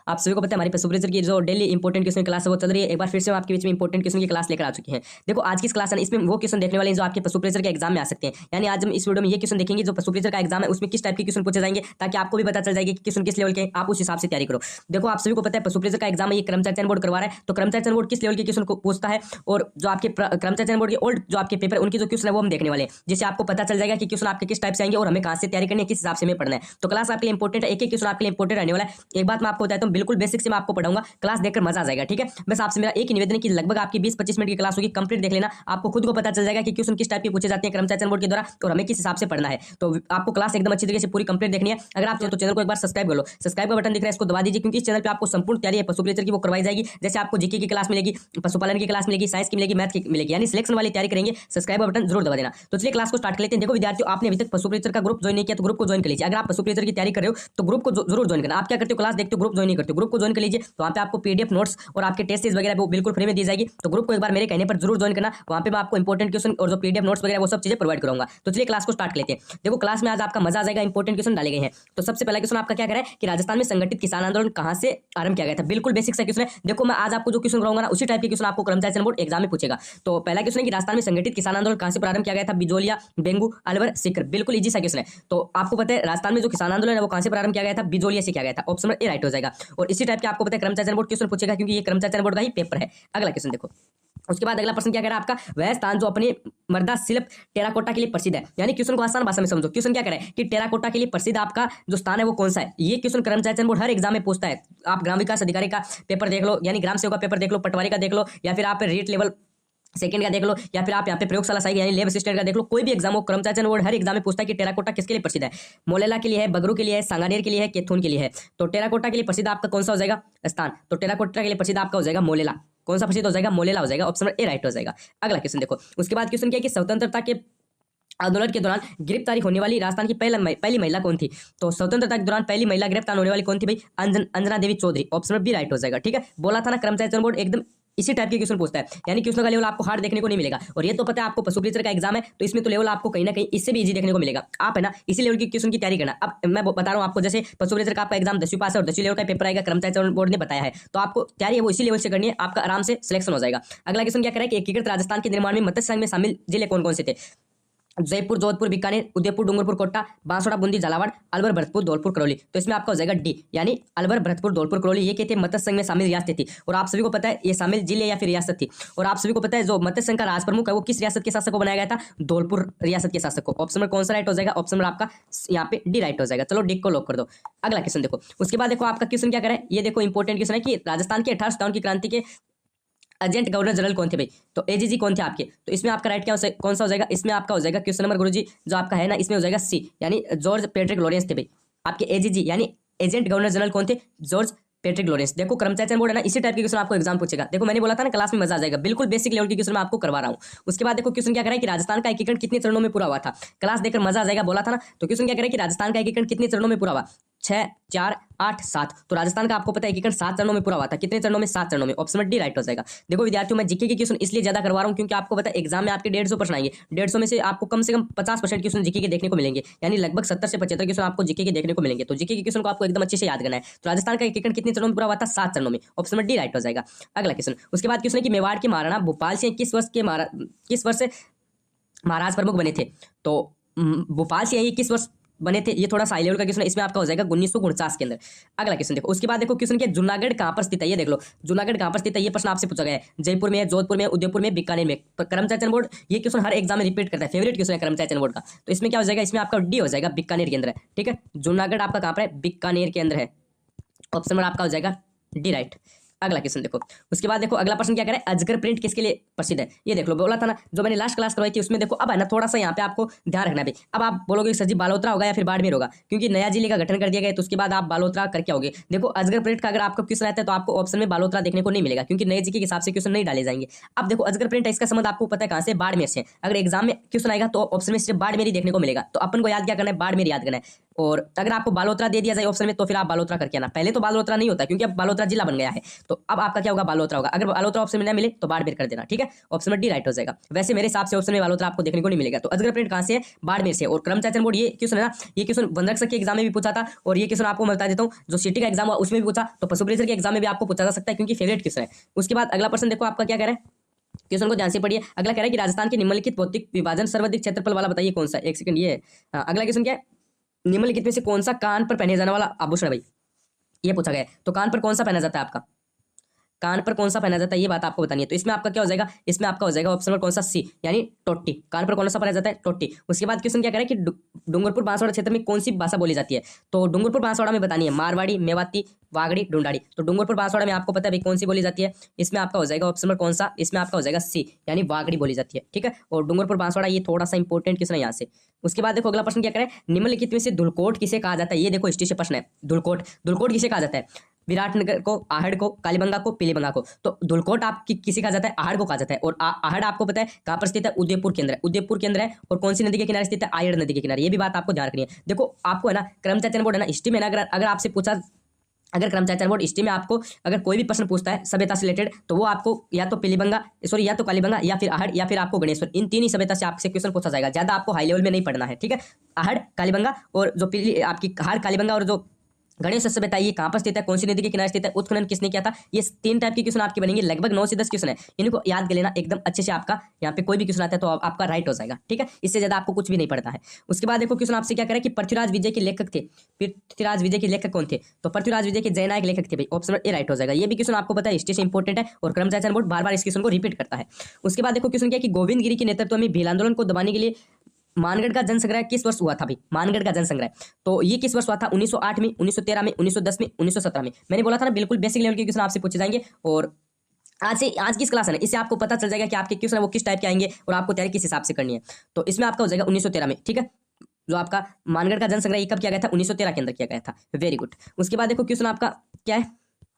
आप सभी को पता है हमारी सुपरवाइजर की जो डेली इंपॉर्टेंट क्वेश्चन की क्लास है वो चल रही है। एक बार फिर से हम आपके बीच में इंपॉर्टेंट क्वेश्चन की क्लास लेकर आ चुके हैं। देखो आज की इस क्लास है इसमें वो क्वेश्चन देखने वाले हैं जो आपके सुपरवाइजर के एग्जाम में आ सकते हैं। यानी आज हम इस वीडियो में ये क्वेश्चन देखेंगे जो सुपरवाइजर का एग्जाम है उसमें किस टाइप के क्वेश्चन पूछे जाएंगे, ताकि आपको भी पता चल जाएगा कि क्वेश्चन किस लेवल के, आप उस हिसाब से तैयारी करो। देखो आप सभी को पता है सुपरवाइजर का एग्जाम है, ये कर्मचारी चयन बोर्ड करवा रहा है, तो कर्मचारी चयन बोर्ड किस लेवल के क्वेश्चन को पूछता है और जो आपके कर्मचारी चयन बोर्ड के ओल्ड जो आपके पेपर उनके जो क्वेश्चन है वो हम देखने वाले हैं, जिससे आपको पता चल जाएगा कि क्वेश्चन आपके किस टाइप से आएंगे और हमें कहां से तैयारी करनी है, किस हिसाब से हमें पढ़ना है। तो क्लास आपके लिए इंपॉर्टेंट है, एक एक क्वेश्चन आपके लिए इंपॉर्टेंट रहने वाला है। एक बात मैं आपको बताता हूं, बिल्कुल बेसिक से मैं आपको पढ़ाऊंगा, क्लास देखकर मजा आ जाएगा। ठीक है, बस आपसे मेरा एक ही निवेदन है कि लगभग आपकी 20-25 मिनट की क्लास होगी, कंप्लीट देख लेना, आपको खुद को पता चल जाएगा कि क्वेश्चन किस टाइप के पूछे जाते हैं कर्मचारी चयन बोर्ड के द्वारा और हमें किस हिसाब से पढ़ना है। तो आपको क्लास एकदम अच्छी तरीके से पूरी कंप्लीट देखनी है। अगर आप चाहो तो चैनल को एक बार सब्सक्राइब कर लो, सब्सक्राइब का बटन दिख रहा है इसको दबा दीजिए, क्योंकि इस चैनल पे आपको संपूर्ण तैयारी है पशुपालन की वो करवाई जाएगी। जैसे आपको जीके की क्लास मिलेगी, पशुपालन की क्लास मिलेगी, साइंस की मिलेगी, मैथ की मिलेगी, यानी सिलेक्शन वाली तैयारी करेंगे। सब्सक्राइब का बटन जरूर दबा देना। तो चलिए क्लास को स्टार्ट कर लेते हैं। देखो विद्यार्थियों, आपने अभी तक पशुपालन का ग्रुप ज्वाइन नहीं किया तो ग्रुप को ज्वाइन कर लीजिए। अगर आप पशुपालन की तैयारी कर रहे हो तो ग्रुप को जरूर ज्वाइन करना। आप क्या करते हो, क्लास देखते हो, ग्रुप ज्वाइन नहीं करते हो, ग्रुप को ज्वाइन कर लीजिए। तो वहाँ पे आपको पीडीएफ नोट्स और आपके टेस्ट सीरीज वगैरह वो बिल्कुल फ्री में दी जाएगी। तो ग्रुप को एक बार मेरे कहने पर जरूर ज्वाइन करना, वहाँ पे मैं आपको इंपॉर्टेंट क्वेश्चन और जो पीडीएफ नोट्स वगैरह वो सब चीजें प्रोवाइड करूंगा। तो चलिए क्लास को स्टार्ट कर लेते हैं। देखो क्लास में आज आपका मजा आ जाएगा, इंपॉर्टेंट क्वेश्चन डाले गए हैं। तो सबसे पहला क्वेश्चन आपका क्या कह रहा है कि राजस्थान में संगठित किसान आंदोलन कहां से आरंभ किया गया था। बिल्कुल बेसिक सा क्वेश्चन है। देखो मैं आज आपको जो क्वेश्चन कराऊंगा ना उसी टाइप के क्वेश्चन आपको कर्मचारी चयन बोर्ड एग्जाम में पूछेगा। तो पहला क्वेश्चन है कि राजस्थान में संगठित किसान आंदोलन कहां से प्रारंभ किया गया था। बिजोलिया, बेंगू, अलवर, सीकर। बिल्कुल इजी सा क्वेश्चन है। तो आपको पता है राजस्थान में जो किसान आंदोलन है वो कहां से प्रारंभ किया गया था, बिजोलिया से किया गया था। ऑप्शन नंबर ए राइट हो जाएगा। और इसी टाइप के आपको पता है कर्मचारी चयन बोर्ड क्वेश्चन पूछेगा, क्योंकि ये कर्मचारी चयन बोर्ड का ही पेपर है। अगला क्वेश्चन देखो, उसके बाद अगला प्रश्न क्या कह रहा है आपका, वह स्थान जो अपने मर्दा शिल्प टेराकोटा के लिए प्रसिद्ध है। यानी क्वेश्चन को आसान भाषा में समझो। क्वेश्चन क्या कह रहा है कि टेराकोटा के लिए प्रसिद्ध आपका जो स्थान है वो कौन सा है। ये क्वेश्चन कर्मचारी चयन बोर्ड हर एग्जाम में पूछता है। आप ग्राम विकास अधिकारी का पेपर देख लो, यानी ग्राम सेवक का पेपर देख लो, पटवारी का देख लो, या फिर आप रेट लेवल सेकंड का देख लो, या फिर आप यहाँ पे प्रयोगशाला सहायक यानी लैब असिस्टेंट का देख लो। कोई भी एग्जाम हो कर्मचारी चयन बोर्ड हर एग्जाम में पूछता है कि टेराकोटा किसके लिए प्रसिद्ध है। मोलेला के लिए है, बगरू के लिए है, सांगानेर के लिए है, केथून के लिए है। तो टेराकोटा के लिए प्रसिद्ध आपका कौन सा हो जाएगा स्थान। तो टेराकोटा के लिए प्रसिद्ध आपका हो जाएगा मोलेला। कौन सा प्रसिद्ध हो जाएगा, मोलेला हो जाएगा। ऑप्शन नंबर ए राइट हो जाएगा। अगला क्वेश्चन देखो, उसके बाद क्वेश्चन क्या है कि स्वतंत्रता के आंदोलन के दौरान गिरफ्तारी होने वाली राजस्थान की पहली महिला कौन थी। तो स्वतंत्रता के दौरान पहली महिला गिरफ्तार होने वाली कौन थी भाई, Anjana Devi Chaudhary. Option number B right हो जाएगा। ठीक है, बोला था ना कर्मचारी चयन बोर्ड एकदम इसी टाइप के क्वेश्चन पूछता है, यानी क्वेश्चन का लेवल आपको हार्ड देखने को नहीं मिलेगा। और ये तो पता है आपको पशुपालन का एग्जाम है, तो इसमें तो लेवल आपको कहीं ना कहीं इससे भी इजी देखने को मिलेगा। आप है ना इसी लेवल की क्वेश्चन की तैयारी करना। अब मैं बता रहा हूँ आपको, जैसे पशुपालन का आपका एग्जाम 10वीं पास है और 10वीं लेवल का पेपर आएगा, कर्मचारी चयन बोर्ड ने बताया है, तो आपको तैयारी है वो इसी लेवल से करनी है, आपका आराम से सिलेक्शन हो जाएगा। अगला क्वेश्चन क्या करें कि एकीकृत राजस्थान के निर्माण में मत्स्य संघ में शामिल जिले कौन कौन से थे। जयपुर, जोधपुर, बीकानेर, उदयपुर, डूंगरपुर, कोटा, बांसवाड़ा, बूंदी, झालावाड़, अलवर, भरतपुर, धौलपुर, करौली। तो इसमें आपका हो जाएगा डी, यानी अलवर, भरतपुर, धौलपुर, करौली ये क्या थे, मत्स्य संघ में शामिल रियासतें थी। और आप सभी को पता है ये शामिल जिले या फिर रियासत थी। और आप सभी को पता है जो मत्स्य संघ का राज प्रमुख है वो किस रियासत के शासक को बनाया गया था, धौलपुर रियासत के शासक को। ऑप्शन नंबर कौन सा राइट हो जाएगा, ऑप्शन नंबर आपका यहाँ पे डी राइट हो जाएगा। चलो डी को लॉक कर दो। अगला क्वेश्चन देखो, उसके बाद देखो आपका क्वेश्चन क्या करे, ये देखो इंपॉर्टेंट क्वेश्चन है कि राजस्थान के 1857 की क्रांति के एजेंट गवर्नर जनरल कौन थे भाई। तो एजीजी कौन थे आपके। तो इसमें आपका राइट क्या कौन सा हो जाएगा, इसमें आपका हो जाएगा क्वेश्चन नंबर गुरुजी जो आपका है ना, इसमें हो जाएगा सी, यानी जॉर्ज पैट्रिक लॉरेंस थे भाई आपके एजीजी, यानी एजेंट गवर्नर जनरल कौन थे, जॉर्ज पैट्रिक लॉरेंस। देखो कर्मचारी चयन बोर्ड है ना इसी टाइप के क्वेश्चन आपको एग्जाम पूछेगा। देखो मैंने बोला था ना क्लास में मजा आ जाएगा, बिल्कुल बेसिक लेवल के क्वेश्चन मैं आपको करवा रहा हूँ। उसके बाद देखो क्वेश्चन क्या करा है कि राजस्थान का एकीकरण कितने चरणों में पूरा हुआ था। क्लास देखकर मजा आ जाएगा, बोला था ना। तो क्वेश्चन क्या करें कि राजस्थान का एकीकरण कितने चरणों में पूरा हुआ, 6, 4, 8, 7। तो राजस्थान का आपको पता है एकीकरण 7 चरणों में पूरा हुआ था। कितने चरणों में, 7 चरणों में। ऑप्शन नंबर डी राइट हो जाएगा। देखो विद्यार्थियों, मैं जीके के क्वेश्चन इसलिए ज्यादा करवा रहा हूं क्योंकि आपको पता है एग्जाम में आपके 150 प्रश्न आएंगे। 150 में से आपको कम से कम 50% क्वेश्चन जीके के देखने को मिलेंगे, यानी लगभग 70 से 75 क्वेश्चन आपको जीके के देखने को मिलेंगे। तो जीके के क्वेश्चन को आपको एकदम अच्छे से याद करना है। तो राजस्थान का एकीकरण कितने चरणों में पूरा हुआ था, 7 चरणों में। ऑप्शन नंबर डी राइट हो जाएगा। अगला क्वेश्चन, उसके बाद क्वेश्चन है कि मेवाड़ के महाराणा भोपाल सिंह किस वर्ष से महाराज प्रमुख बने थे। तो भोपाल सिंह ये किस वर्ष बने थे, ये थोड़ा सा हाई लेवल का क्वेश्चन है, इसमें आपका हो जाएगा 1949 के अंदर। अगला क्वेश्चन देखो, उसके बाद देखो क्वेश्चन क्या, जूनागढ़ कहां पर स्थित है। ये देख लो जूनागढ़ कहां पर स्थित है, ये प्रश्न आपसे पूछा गया है। जयपुर में, जोधपुर में, उदयपुर में, बीकानेर में। कर्मचारी चयन बोर्ड ये क्वेश्चन हर एग्जाम में रिपीट करता है, फेवरेट क्वेश्चन है कर्मचारी चयन बोर्ड का। तो इसमें क्या हो जाएगा, इसमें आपका डी हो जाएगा, बीकानेर के अंदर है। ठीक है, जूनागढ़ आपका कहां पर है, बीकानेर के अंदर है। ऑप्शन नंबर आपका हो जाएगा डी राइट। अगला क्वेश्चन देखो, उसके बाद देखो अगला प्रश्न क्या करे, अजगर प्रिंट किसके लिए प्रसिद्ध है। ये देख लो, बोला था ना जो मैंने लास्ट क्लास करवाई थी उसमें देखो। अब है ना थोड़ा सा यहाँ पे आपको ध्यान रखना है। अब आप बोलोगे सर जी बालोतरा होगा या फिर बाड़मेर होगा, क्योंकि नया जिले का गठन कर दिया गया तो उसके बाद आप बालोतरा करके आओगे। देखो अजगर प्रिंट का अगर आपका क्वेश्चन आता है तो आपको ऑप्शन में बालोतरा देखने को नहीं मिलेगा, क्योंकि नए जिले के हिसाब से क्वेश्चन नहीं डाले जाएंगे। अब देखो अजगर प्रिंट है, इसका संबंध आपको पता है कहां से, बाड़मेर से। अगर एग्जाम में क्वेश्चन आएगा तो ऑप्शन में सिर्फ बाड़मेर ही देखने को मिलेगा। तो अपन को याद क्या करना है, बाड़मेर याद करना है। और अगर आपको बालोतरा दे दिया जाए ऑप्शन में तो फिर आप बालोतरा करके आना। पहले तो बालोतरा नहीं होता क्योंकि अब बालोतरा जिला बन गया है, तो अब आपका क्या होगा, बालोतरा होगा। अगर बालोतरा ऑप्शन में ना मिले तो बाड़मेर कर देना, ठीक है। ऑप्शन में डी राइट हो जाएगा। वैसे मेरे हिसाब से ऑप्शन में बालोतरा आपको देखने को नहीं मिलेगा। तो अजगर प्रिंट कहां से है, बाड़मेर से। और कर्मचारी चयन बोर्ड, ये क्वेश्चन है ना, ये क्वेश्चन वन रक्षक के एग्जाम में भी पूछा था, और ये क्वेश्चन आपको मैं बता देता हूँ जो सिटी का एग्जाम हुआ उसमें भी पूछा, तो पशु प्रेशर के एग्जाम में भी आपको पूछा जा सकता है क्योंकि फेवरेट क्वेश्चन है। उसके बाद अगला प्रश्न देखो आपका क्या कह रहा है, क्वेश्चन को ध्यान से पढ़िए। अगला कह रहा है कि राजस्थान के निम्नलिखित भौतिक विभाजन सर्वाधिक क्षेत्रफल वाला बताइए कौन सा। एक सेकंड, ये है। अगला क्वेश्चन क्या है, निम्नलिखित में से कौन सा कान पर पहने जाने वाला आभूषण है भाई, ये पूछा गया है। तो कान पर कौन सा पहना जाता है, आपका कान पर कौन सा पहना जाता है, ये बात आपको बतानी है। तो इसमें आपका क्या हो जाएगा, इसमें आपका हो जाएगा ऑप्शन नंबर कौन सा, सी, यानी टोटी। कान पर कौन सा पहना जाता है, टोटी। उसके बाद क्वेश्चन क्या कह रहा है कि डूंगरपुर बांसवाड़ा क्षेत्र में कौन सी भाषा बोली जाती है। तो डूंगरपुर बांसवाड़ा में बतानी है मारवाड़ी, मेवाती, वागड़ी, ढूंढाड़ी। तो डूंगरपुर बांसवाड़ा में आपको पता है भाई कौन सी बोली जाती है, इसमें आपका हो जाएगा ऑप्शन नंबर कौन सा, इसमें आपका हो जाएगा सी, यानी वागड़ी बोली जाती है, ठीक है। और डूंगरपुर बांसवाड़ा ये थोड़ा सा इंपॉर्टेंट क्वेश्चन है यहाँ से। उसके बाद देखो अगला प्रश्न क्या करे, निम्नलिखित में से धुलकोट किसे कहा जाता है। ये देखो हिस्ट्री से प्रश्न है, धुलकोट, धुलकोट किसे कहा जाता है, विराटनगर को, आहड़ को, कालीबंगा को, पीलीबंगा को। तो धुलकोट आप किसी कहा जाता है, आहड़ को कहा जाता है। और आहड़ आपको पता है कहां पर स्थित है, उदयपुर केंद्र है, उदयपुर केंद्र है। और कौन सी नदी के किनारे स्थित है, आयड़ नदी के किनारे। ये भी बात आपको ध्यान रखनी है। देखो आपको है ना कर्मचारी चयन बोर्ड है ना हिस्ट्री में ना, अगर आपसे पूछा, अगर कर्मचारी चयन बोर्ड हिस्ट्री में आपको अगर कोई भी प्रश्न पूछता है सभ्यता से रिलेटेड, तो वो आपको या तो पीलीबंगा, सॉरी या तो कालीबंगा, या फिर आहड़, या फिर आपको गणेश्वर, इन तीन ही सभ्यता से आपसे क्वेश्चन पूछा जाएगा। ज्यादा आपको हाई लेवल में नहीं पढ़ना है, ठीक है। आहड़, कालीबंगा और जो पीली आपकी आहड़, कालीबंगा और जो गणेश सभ्यता ये कहां पर स्थित है, कौन सी नदी के किनारे स्थित है, उत्खनन किसने किया था। ये तीन टाइप के क्वेश्चन आपके बनेंगे, लगभग 9 से 10 क्वेश्चन है। इनको याद कर लेना एकदम अच्छे से। आपका यहाँ पे कोई भी क्वेश्चन आता है तो आपका राइट हो जाएगा, ठीक है। इससे ज्यादा आपको कुछ भी नहीं पड़ता है। उसके बाद देखो क्वेश्चन आपसे क्या करे कि पृथ्वीराज विजय के लेखक थे, पृथ्वीराज विजय के लेखक कौन थे। तो पृथ्वीराज विजय के जयनायक लेखक थे भाई, ऑप्शन ए राइट हो जाएगा। ये भी क्वेश्चन आपको पता है हिस्ट्री से इंपॉर्टेंट है, और कर्मचारी चयन बोर्ड बार बार इस क्वेश्चन को रिपीट करता है। उसके बाद देखो क्वेश्चन क्या कि गोविंद गिरी के नेतृत्व में भील आंदोलन को दबाने के लिए मानगढ़ का जनसंग्रह किस वर्ष हुआ था भाई, मानगढ़ का जनसंग्रह। तो ये किस वर्ष हुआ था, 1908 में, 1913 में, 1910 में, 1917 में। मैंने बोला था ना बिल्कुल बेसिक लेवल के क्वेश्चन आपसे पूछे जाएंगे। और आज की इस क्लास है ना, इससे आपको पता चल जाएगा कि आपके क्वेश्चन है वो किस टाइप के आएंगे और आपको तैयारी किस हिसाब से करनी है। तो इसमें आपका हो जाएगा 1913 में, ठीक है। जो आपका मानगढ़ का जनसंग्रह कब किया गया था, 1913 के अंदर किया गया था। Very good. उसके बाद देखो क्वेश्चन आपका क्या है,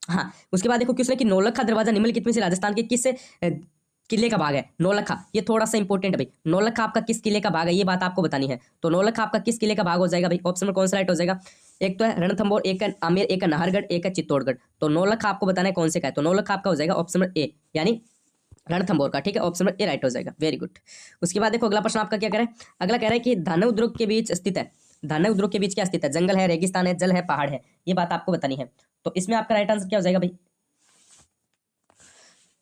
हाँ उसके बाद देखो क्वेश्चन है कि नौलखा दरवाजा निम्नलिखित में से राजस्थान के किस किले का भाग है। नौलखा ये थोड़ा सा इंपॉर्टेंट है भाई, नौलखा आपका किस किले का भाग है, ये बात आपको बतानी है। तो नौलखा आपका किस किले का भाग हो जाएगा भाई, ऑप्शन में कौन सा राइट हो जाएगा। एक तो है रणथंभौर, एक है आमेर, एक है नाहरगढ़, एक है चित्तौड़गढ़। तो नौलखा आपको बताना है कौन से का है। तो नौलखा आपका हो जाएगा ऑप्शन नंबर ए, यानी रणथंभौर का, ठीक है। ऑप्शन नंबर ए राइट हो जाएगा। Very good. उसके बाद देखो अगला प्रश्न आपका क्या कह रहा है, अगला कह रहा है कि धान्य उद्योग के बीच स्थित है, धान्य उद्योग के बीच क्या स्थित है, जंगल है, रेगिस्तान है, जल है, पहाड़ है। ये बात आपको बतानी है। तो इसमें आपका राइट आंसर क्या हो जाएगा भाई,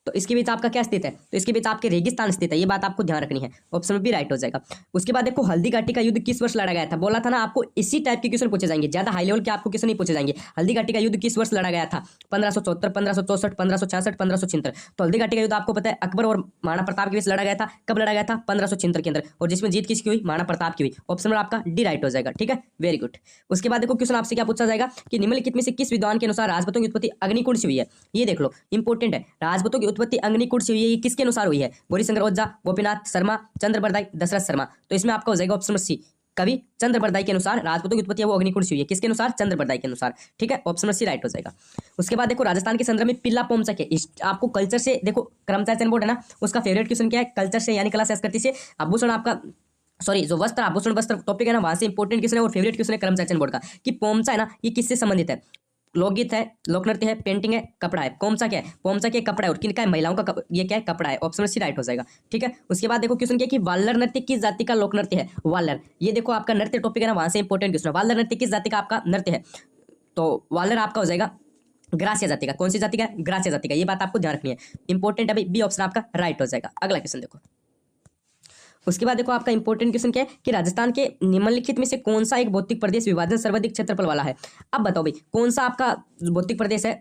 तो इसके बीच आपका क्या स्थित है, तो इसके बीच आपके रेगिस्तान स्थित है। ये बात आपको ध्यान रखनी है, ऑप्शन भी राइट हो जाएगा। उसके बाद देखो हल्दी घाटी का युद्ध किस वर्ष लड़ा गया था। बोला था ना आपको इसी टाइप के क्वेश्चन पूछे जाएंगे, ज्यादा हाई लेवल के आपको क्वेश्चन नहीं पूछे जाएंगे। हल्दी घाटी का युद्ध किस वर्ष लड़ा गया था, 1574, 1564, 1566, 1576। तो हल्दी घाटी का युद्ध आपको पता है अकबर और महाराणा प्रताप के बीच लड़ा गया था। कब लड़ा गया था, 1576 के अंदर। और जिसमें जीत किसकी हुई, महाराणा प्रताप की हुई। ऑप्शन नंबर आपका डी राइट हो जाएगा, ठीक है। Very good. उसके बाद देखो क्वेश्चन आपसे क्या पूछा जाएगा कि निम्नलिखित में से किस विद्वान के अनुसार राजपूतों की उत्पत्ति अग्निकुंड से हुई है। ये देख लो इंपॉर्टेंट है, राजपूतों की उत्पत्ति अग्निकुंड से हुई है। ये किसके अनुसार हुई है, गौरीशंकर ओझा, गोपीनाथ शर्मा, चंद्र बरदाई, दशरथ शर्मा। तो इसमें आपका हो जाएगा ऑप्शन सी, कवि चंद्र बरदाई के अनुसार राजपूतों की उत्पत्ति है वो अग्निकुंड से हुई है। किसके अनुसार, चंद्र बरदाई के अनुसार, ठीक है। ऑप्शन सी राइट हो जाएगा। उसके बाद देखो राजस्थान के संदर्भ में पिल्ला पोमचक है। आपको कल्चर से देखो, कर्मचारी चयन बोर्ड है ना, उसका फेवरेट क्वेश्चन क्या है, कल्चर से यानी कला संस्कृति से आभूषण आपका, सॉरी जो वस्त्र आभूषण वस्त्र टॉपिक है ना, वहां से इंपॉर्टेंट क्वेश्चन है और फेवरेट क्वेश्चन है कर्मचारी चयन बोर्ड का कि पोमचा है ना ये किससे संबंधित है। लोकगीत है, लोकनृत्य है, पेंटिंग है, कपड़ा है। पोमचा क्या है, पोमचा क्या कपड़ा है, और किनका है, महिलाओं का ये क्या है, कपड़ा है। ऑप्शन सी राइट हो जाएगा, ठीक है। उसके बाद देखो क्वेश्चन क्या है कि वाल्लर नृत्य किस जाति का लोक नृत्य है। वाल्लर ये देखो आपका नृत्य टॉपिक है ना, वहां से इंपॉर्टेंट क्वेश्चन है। वाल्लर नृत्य किस जाति का आपका नृत्य है। तो वाल्लर आपका हो जाएगा ग्रासिया जाति का। कौन सी जाति का, ग्रासिया जाति का। ये बात आपको ध्यान रखनी है, इंपॉर्टेंट है भाई। बी ऑप्शन आपका राइट हो जाएगा। अगला क्वेश्चन देखो। उसके बाद देखो आपका इंपॉर्टेंट क्वेश्चन क्या है कि राजस्थान के निम्नलिखित में से कौन सा एक भौतिक प्रदेश विभाजन सर्वाधिक क्षेत्रफल वाला है। अब बताओ भाई कौन सा आपका भौतिक प्रदेश है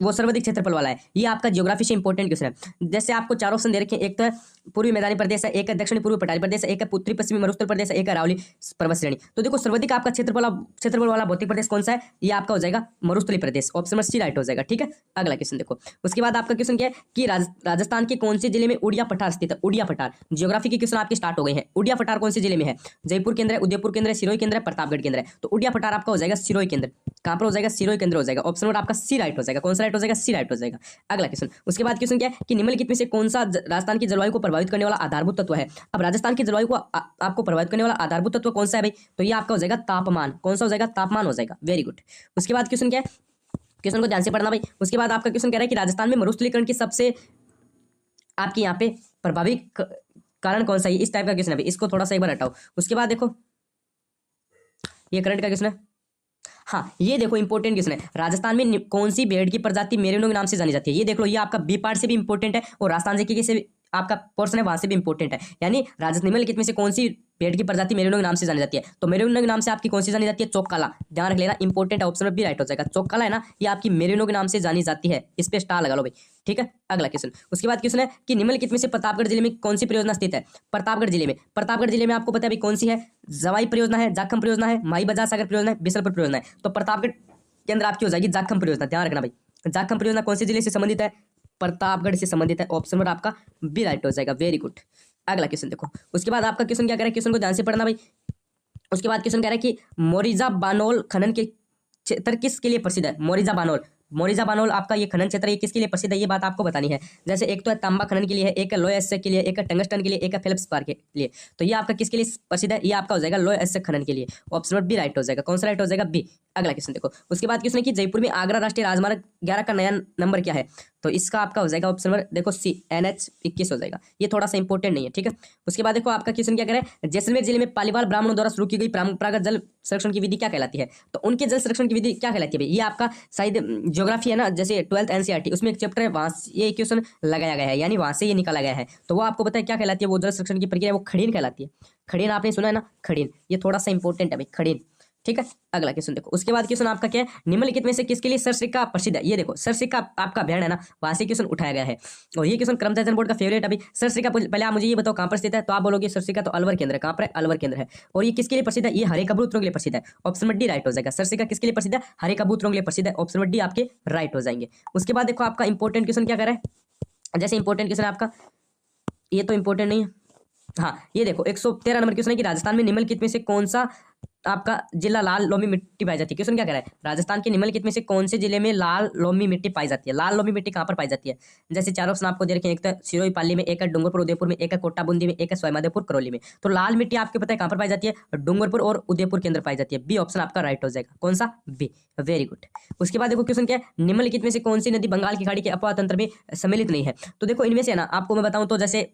वो सर्वाधिक क्षेत्रफल वाला है। ये आपका ज्योग्राफी से इंपॉर्टेंट क्वेश्चन है। जैसे आपको चार ऑप्शन दे रखे हैं, एक तो पूर्वी मैदानी प्रदेश है, एक है दक्षिणी पूर्वी पठारी प्रदेश है, एक है उत्तरी पश्चिमी मरुस्थल प्रदेश है, एक है अरावली पर्वत श्रेणी। तो देखो सर्वाधिक आपका क्षेत्रफल वाला भौतिक प्रदेश कौन सा है, ये आपका हो जाएगा मरुस्थली प्रदेश। ऑप्शन सी राइट हो जाएगा, ठीक है। अगला क्वेश्चन देखो। उसके बाद आपका क्वेश्चन क्या है कि राजस्थान के कौन से जिले में उड़िया पठार स्थित है। उड़िया पठार ज्योग्राफी के क्वेश्चन आपके स्टार्ट हो गए हैं। उड़िया पठार कौन से जिले में है, जयपुर केंद्र है, उदयपुर केंद्र है, सिरोही केंद्र है, प्रतापगढ़ केंद्र है। तो उड़िया पठार आपका हो जाएगा सिरोही केंद्र। कहां पर हो जाएगा, सिरोही केंद्र हो जाएगा। ऑप्शन नंबर आपका सी राइट हो जाएगा। कौन सा राइट राइट हो जाएगा, सी राइट हो जाएगा। अगला क्वेश्चन, उसके बाद क्वेश्चन क्या है कि निम्नलिखित में से कौन सा राजस्थान की जलवायु को प्रभावित करने वाला आधारभूत तत्व है। अब राजस्थान की जलवायु को आपको प्रभावित करने वाला आधारभूत तत्व कौन सा है भाई, तो ये आपका हो जाएगा तापमान। कौन सा हो जाएगा, तापमान हो जाएगा। Very good. उसके बाद क्वेश्चन क्या है, क्वेश्चन को ध्यान से पढ़ना भाई। उसके बाद आपका क्वेश्चन कह रहा है कि राजस्थान में मरुस्थलीकरण की सबसे आपके यहाँ पे प्रभावी कारण कौन सा है, इस टाइप का क्वेश्चन है भाई, इसको थोड़ा सा एक बार हटाओ। उसके बाद देखो ये करंट का क्वेश्चन है। हाँ ये देखो इंपॉर्टेंट क्वेश्चन है, राजस्थान में कौन सी भेड़ की प्रजाति मेरिनो के नाम से जानी जाती है। ये देख लो, ये आपका बी पार्ट से भी इंपॉर्टेंट है और राजस्थान जीके से आपका पोर्शन है वहां से भी इंपॉर्टेंट है। यानी राजस्थान निम्नलिखित में से कौन सी भेड़ की प्रजाति मेरिनो के नाम से जानी जाती है, तो मेरिनो के नाम से आपकी कौन सी जानी जाती है, चौकाला। ध्यान रख लेना, इंपॉर्टेंट है, ऑप्शन में भी राइट हो जाएगा। चौकाला है ना, ये आपकी मेरिनो के नाम से जानी जाती है, इस पे स्टार लगा लो भाई, ठीक है। अगला क्वेश्चन, उसके बाद क्वेश्चन है कि निम्नलिखित में से प्रतापगढ़ जिले में कौन सी परियोजना स्थित है। प्रतापगढ़ जिले में आपको पता है भाई कौन सी है, जवाई परियोजना है, जाखम परियोजना है, माई बजार सागर परियोजना है, बिसलपुर परियोजना है। तो प्रतापगढ़ के अंदर आपकी हो जाएगी जाखम परियोजना। ध्यान रखना भाई, जाखम परियोजना कौन से जिले से संबंधित है, प्रतापगढ़ से संबंधित है। ऑप्शन नंबर आपका बी राइट हो जाएगा। Very good. अगला क्वेश्चन देखो, उसके बाद आपका क्वेश्चन क्या कह रहा है, क्वेश्चन को ध्यान से पढ़ना भाई। उसके बाद क्वेश्चन कह रहा है कि मोरिजा बानोल खनन के क्षेत्र किसके लिए प्रसिद्ध है। मोरिजा बानोल आपका ये खनन क्षेत्र ये किसके लिए प्रसिद्ध है, ये बात आपको बतानी है। जैसे एक तो है तांबा खनन के लिए है, एक है लोह एस्सेक के लिए, एक है टंगस्टन के लिए, एक है फेल्ड्सपार के लिए। तो ये आपका किसके लिए प्रसिद्ध है, ये आपका हो जाएगा लोह एस्सेक खनन के लिए। ऑप्शन नंबर बी राइट हो जाएगा। कौन सा राइट हो जाएगा, बी। अगला क्वेश्चन देखो, उसके बाद क्वेश्चन है कि जयपुर में आगरा राष्ट्रीय राजमार्ग 11 का नया नंबर क्या है, तो इसका आपका हो जाएगा ऑप्शन नंबर देखो सी, NH 21 हो जाएगा। ये थोड़ा सा इंपॉर्टेंट नहीं है, ठीक है। उसके बाद देखो आपका क्वेश्चन क्या कह रहा है, जैसलमेर जिले में पालीवाल ब्राह्मणों द्वारा शुरू की गई परंपरागत जल संरक्षण की विधि क्या कहलाती है। तो उनके जल संरक्षण की विधि क्या कहलाती है भाई, ये आपका शायद ज्योग्राफी है ना, जैसे 12th NCERT उसमें एक चैप्टर है, वहां ये क्वेश्चन लगाया गया है, यानी वहां से ये निकाला गया है। तो वो आपको पता है क्या कहलाती है, वो जल संरक्षण की प्रक्रिया वो खड़ीन कहलाती है। खड़ीन आपने सुना है ना, खड़ीन, ये थोड़ा सा इंपॉर्टेंट है भाई, खड़ीन, ठीक है। अगला क्वेश्चन देखो, उसके बाद क्वेश्चन आपका क्या है, निम्नलिखित में से किसके लिए सरसिक्का प्रसिद्ध है। ये देखो सरसिक्का आपका अभ्यारण्य है ना, वहां से क्वेश्चन उठाया गया है और ये क्वेश्चन कर्मचारी बोर्ड का फेवरेट। अभी सरसिक्का पहले आप मुझे ये बताओ कहां पर स्थित है, तो आप बोलोगे सरसिक्का तो अलवर केंद्र है। कहां पर है, अलवर केंद्र है। और ये किसके लिए प्रसिद्ध है, ये हरे कबूतरों के लिए प्रसिद्ध है। ऑप्शन नंबर डी राइट हो जाएगा। सरसिक्का किसके लिए प्रसिद्ध है, हरे कबूतरों के लिए प्रसिद्ध है। ऑप्शन नंबर डी आपके राइट हो जाएंगे। उसके बाद देखो आपका इंपॉर्टेंट क्वेश्चन क्या कर रहा है, जैसे इंपॉर्टेंट क्वेश्चन आपका ये तो इंपॉर्टेंट नहीं है। हाँ ये देखो 113 नंबर क्वेश्चन है कि राजस्थान में निम्नलिखित में से कौन सा आपका जिला लाल लोमी मिट्टी पाई जाती है। क्वेश्चन क्या कह रहा है, राजस्थान के निम्नलिखित में से कौन से जिले में लाल लोमी मिट्टी पाई जाती है। लाल लोमी मिट्टी कहाँ पर पाई जाती है, जैसे चार ऑप्शन आपको दे रखे हैं, एक तो सिरोही पाली में, एक है डूंगरपुर उदयपुर में, एक है कोटा बूंदी में, एक है सवाईमाधोपुर करौली में। तो लाल मिट्टी आपके पता है कहाँ पर पाई जाती है, डूंगरपुर और उदयपुर के अंदर पाई जाती है। बी ऑप्शन आपका राइट हो जाएगा। कौन सा, बी। Very good. उसके बाद देखो क्वेश्चन क्या है, निम्नलिखित में से कौन सी नदी बंगाल की खाड़ी के अपवाह तंत्र में सम्मिलित नहीं है। तो देखो इनमें से ना आपको मैं बताऊं तो जैसे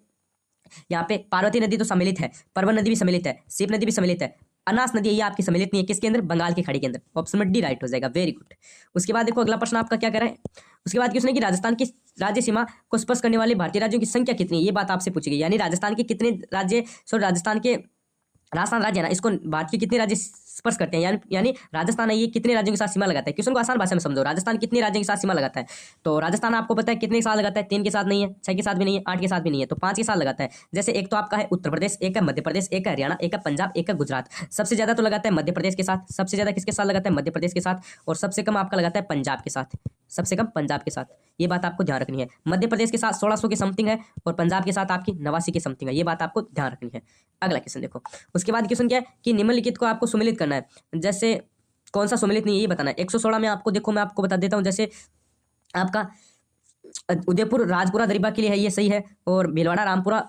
यहाँ पे पार्वती नदी तो सम्मिलित है, परवन नदी भी सम्मिलित है, सीप नदी भी सम्मिलित है, अनास नदी ये आपकी सम्मिलित नहीं है। किसके अंदर, बंगाल की खाड़ी के अंदर। ऑप्शन नंबर डी राइट हो जाएगा। Very good. उसके बाद देखो अगला प्रश्न आपका क्या कह रहा है, उसके बाद क्वेश्चन है कि राजस्थान की राज्य सीमा को स्पर्श करने वाले भारतीय राज्यों की संख्या कितनी है, ये बात आपसे पूछी गई। यानी राजस्थान के कितने राज्य, राजस्थान राज्य है ना, इसको भारत के कितने राज्य स्पर्श करते हैं, यानी राजस्थान है ये कितने राज्यों के साथ सीमा लगाता है। क्वेश्चन को आसान भाषा में समझो, राजस्थान कितने राज्यों के साथ सीमा लगाता है। तो राजस्थान आपको पता है कितने के साथ लगाता है, 3 के साथ नहीं है, 6 के साथ भी नहीं है, 8 के साथ भी नहीं है, तो 5 के साथ लगाता है। जैसे एक तो आपका है उत्तर प्रदेश, एक है मध्य प्रदेश, एक है हरियाणा, एक है पंजाब, एक है गुजरात। सबसे ज्यादा तो लगाता है मध्य प्रदेश के साथ, सबसे ज्यादा किसके साथ लगाता है, मध्य प्रदेश के साथ, और सबसे कम आपका लगाता है पंजाब के साथ, सबसे कम पंजाब के साथ। ये बात आपको ध्यान रखनी है, मध्य प्रदेश के साथ 1600 की समथिंग है और पंजाब के साथ आपकी 89 की समथिंग है, ये बात आपको ध्यान रखनी है। अगला क्वेश्चन देखो, उसके बाद क्वेश्चन क्या है कि निम्नलिखित को आपको सुमेलित करना है, जैसे कौन सा सुमेलित नहीं है ये बताना है। 116 में आपको देखो मैं आपको बता देता हूं, जैसे आपका उदयपुर राजपुरा दरीबा के लिए है, ये सही है, और भीलवाड़ा रामपुरा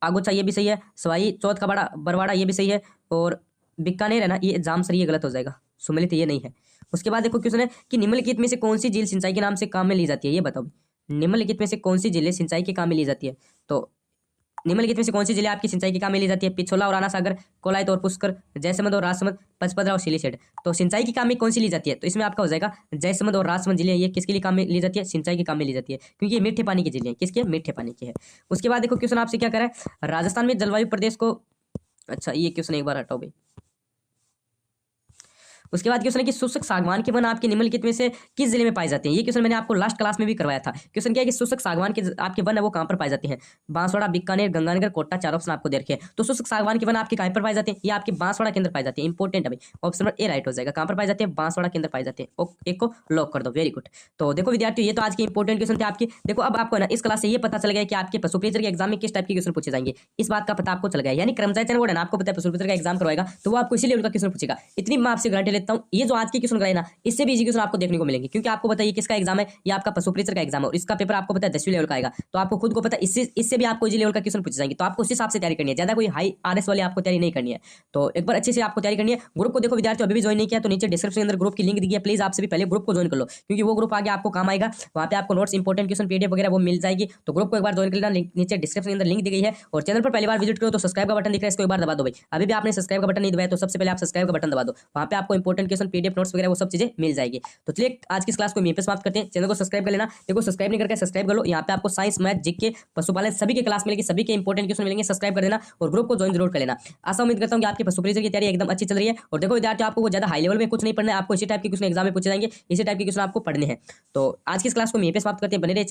आगोचा ये भी सही है, सवाई चौथ का बरवाड़ा ये भी सही है, और बीकानेर है ना ये जामसर ये गलत हो जाएगा, सुमेलित ये नहीं है। उसके बाद देखो क्वेश्चन है कि निम्नलिखित में से कौन सी झील सिंचाई के नाम से काम में ली जाती है, ये बताओ। निम्नलिखित में से कौन सी झीलें सिंचाई के काम में ली जाती है, तो निम्नलिखित में से कौन सी जिले आपकी सिंचाई के काम में ली जाती है, पिछोला और राणा सागर, कोलायत और पुष्कर, जयसमंद और राजसमंद, पचपदरा और सिलीसेड। तो सिंचाई के काम में कौन सी ली जाती है, तो इसमें आपका हो जाएगा जयसमंद और राजसमंद जिले, ये किसके लिए काम में ली जाती है, सिंचाई के काम में ली जाती है, क्योंकि ये मीठे पानी की जिले हैं। किसके, मीठे पानी की है। उसके बाद देखो क्वेश्चन आपसे क्या कह रहा है, राजस्थान में जलवायु प्रदेश को, अच्छा ये क्वेश्चन एक बार हटाओ भाई। उसके बाद क्वेश्चन है कि शुष्क सागवान के वन आपके निम्नलिखित में से किस जिले में पाए जाते हैं। ये क्वेश्चन मैंने आपको लास्ट क्लास में भी करवाया था। क्वेश्चन क्या है कि शुष्क सागवान के आपके वन है वो कहां पर पाए जाते हैं, बांसवाड़ा, बीकानेर, गंगानगर, कोटा, चार ऑप्शन आपको दे रखे हैं। तो शुष्क सागवान के वन आपके कहां पर पाए जाते हैं, ये आपके बांसवाड़ा के अंदर पाए जाते हैं। इंपॉर्टेंट है भाई, ऑप्शन नंबर ए राइट हो जाएगा। कहां पर पाए जाते हैं, बांसवाड़ा के अंदर पाए जाते हैं। एक को लॉक कर दो। Very good. तो देखो विद्यार्थियों ये तो आज के इंपॉर्टेंट क्वेश्चन थे आपके। देखो अब आपको ना इस क्लास से ये पता चल गया कि आपके सुपरवाइजर के एग्जाम में किस टाइप के क्वेश्चन पूछे जाएंगे, इस बात का पता आपको चल गया। यानी कर्मचारी बोर्ड है ना, आपको पता है सुपरवाइजर का एग्जाम करवाएगा तो वो आपको इसीलिए उनका क्वेश्चन पूछेगा। इतनी मैं आपसे गारंटी देता हूँ। ये जो आज के क्वेश्चन कराए ना, इससे भी इजी क्वेश्चन आपको देखने को मिलेंगे, क्योंकि आपको पता है ये किसका एग्जाम है, ये आपका पशु प्रेचर का एग्जाम है और इसका पेपर आपको पता है 10वीं लेवल का आएगा। तो आपको खुद को पता है इससे भी आपको इजी लेवल का क्वेश्चन पूछ जाएंगे, तो आपको उस हिसाब से तैयारी करनी है, ज्यादा कोई हाई आरएस वाली आपको तैयारी नहीं करनी है। तो एक बार अच्छे से आपको तैयारी करनी है। ग्रुप को देखो विद्यार्थियों, अभी भी ज्वाइन नहीं किया तो नीचे डिस्क्रिप्शन के अंदर ग्रुप की लिंक दी है, प्लीज आप सभी पहले ग्रुप को ज्वाइन कर लो, क्योंकि वो ग्रुप आगे आपको काम आएगा। वहाँ पे आपको नोट्स, इंपॉर्टेंट क्वेश्चन, पीडीएफ वगैरह वो मिल जाएगी। तो ग्रुप को एक बार ज्वाइन कर लेना, नीचे डिस्क्रिप्शन के अंदर लिंक दी गई है। और चैनल पर पहली बार विजिट करो तो सब्सक्राइब का बटन दिख रहा है, इसको एक बार दबा दो भाई। अभी भी आपने सब्सक्राइब का बटन नहीं दबाया तो सबसे पहले आप सब्सक्राइब का बटन दबा दो, वहाँ पे आपको इंपॉर्टेंट क्वेश्चन, पीडीएफ नोट्स वगैरह वो सब चीजें मिल जाएगी। तो चलिए आज की क्लास को यहीं पे समाप्त करते हैं। चैनल को सब्सक्राइब कर लेना, देखो सब्सक्राइब नहीं करके सब्सक्राइब कर लो। यहाँ पे आपको साइंस, मैथ, जीके, पशुपालन सभी की क्लास मिलेगी, सभी के इंपॉर्टेंट क्वेश्चन मिलेंगे। सब्सक्राइब कर देना और ग्रुप को ज्वाइन जरूर कर लेना। आशा उम्मीद करता हूँ कि आपकी पशु प्रेचर की तैयारी एकदम अच्छी चल रही है। और देखो विद्यार्थियों, आपको वो ज्यादा हाई लेवल में कुछ नहीं पढ़ना है, आपको इसी टाइप के क्वेश्चन एग्जाम में पूछे जाएंगे, इसी टाइप के क्वेश्चन आपको पढ़ने हैं। तो आज की क्लास को यहीं पे समाप्त करते हैं, बने रहिए।